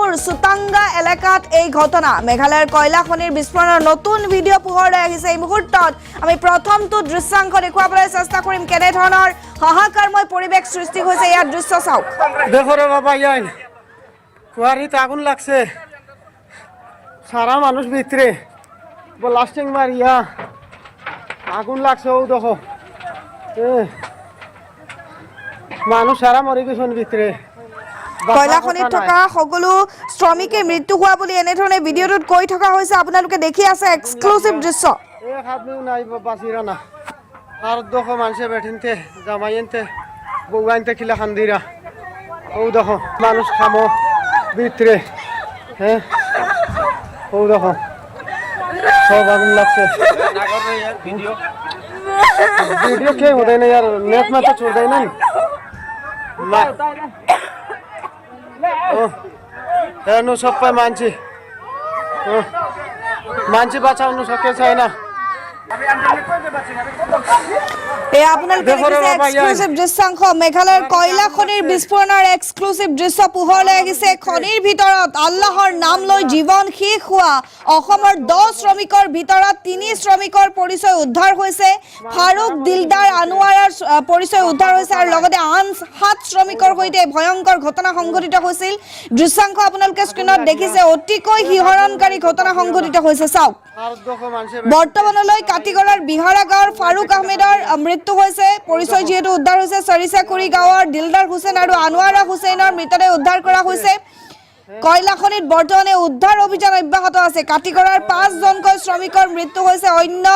ডিমাপুৰ সুতাংগা এলেকাত এই ঘটনা মেঘালয়ৰ কয়লা খনিৰ বিস্ফোৰণৰ নতুন ভিডিঅ' পোহৰলৈ আহিছে এই মুহূৰ্তত আমি প্ৰথমটো দৃশ্যাংশ দেখুৱাবলৈ চেষ্টা কৰিম কেনে ধৰণৰ হাহাকাৰময় পৰিৱেশ সৃষ্টি হৈছে ইয়াৰ দৃশ্য চাওক দেখো রে বাবা ইয়াই কুয়ারিতে আগুন লাগছে সারা মানুষ ভিতরে ব্লাস্টিং মারিয়া আগুন লাগছে ও দেখো মানুষ সারা মরি গেছেন ভিতরে কয়লা খনিত থকা সকলো শ্ৰমিকে মৃত্যু হোৱা বুলি এনে ধৰণে ভিডিঅ'টোত কৈ থকা হৈছে আপোনালোকে দেখি আছে এক্সক্লুসিভ দৃশ্য এক আদমিও নাই বাঁচিরা না আর দেখো মানুষে বেঠিনতে জামাইনতে বউয়াইনতে খিলা খান্দিরা ও দেখো মানুষ খামো ভিতরে হ্যাঁ ও দেখো সব আগুন লাগছে ভিডিও কে होता है यार नेट में तो छोड़ देना नु सब पे मानसी मानसी बचाउनु सके छैन এই আপোনালোকে দেখিছে এক্সক্লুসিভ দৃশ্যাংশ মেঘালয়ৰ কয়লা খনিৰ বিস্ফোৰণৰ এক্সক্লুসিভ দৃশ্য পোহৰলৈ আহিছে খনিৰ ভিতৰত আল্লাহৰ নাম লৈ জীৱন শেষ হোৱা অসমৰ 10 শ্ৰমিকৰ ভিতৰত 3 শ্ৰমিকৰ পৰিচয় উদ্ধাৰ হৈছে ফাৰুক দিলদাৰ আনোৱাৰৰ পৰিচয় উদ্ধাৰ হৈছে আৰু লগতে আন 7 শ্ৰমিকৰ সৈতে ভয়ংকৰ ঘটনা সংঘটিত হৈছিল দৃশ্যাংশ আপোনালোকে স্ক্ৰীনত দেখিছে অতিকৈ হিহৰণকাৰী ঘটনা সংঘটিত হৈছে চাওক বৰ্তমানলৈ কাটিগড়ৰ বিহাৰা গাঁৱৰ ফাৰুক আহমেদৰ মৃত্যু হৈছে পৰিচয় যেহেতু উদ্ধাৰ হৈছে সৰিসাকুৰি গাঁৱৰ দিলদাৰ হুছেইন আৰু আনোৱাৰা হুছেইনৰ মৃতদেহ উদ্ধাৰ কৰা হৈছে কয়লা খনিত বৰ্তমানে উদ্ধাৰ অভিযান অব্যাহত আছে কাটিগড়ৰ 5 জনকৈ শ্ৰমিকৰ মৃত্যু হৈছে অন্য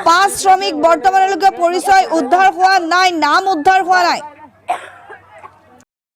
5 শ্ৰমিক বৰ্তমানলৈকে পৰিচয় উদ্ধাৰ হোৱা নাই নাম উদ্ধাৰ হোৱা নাই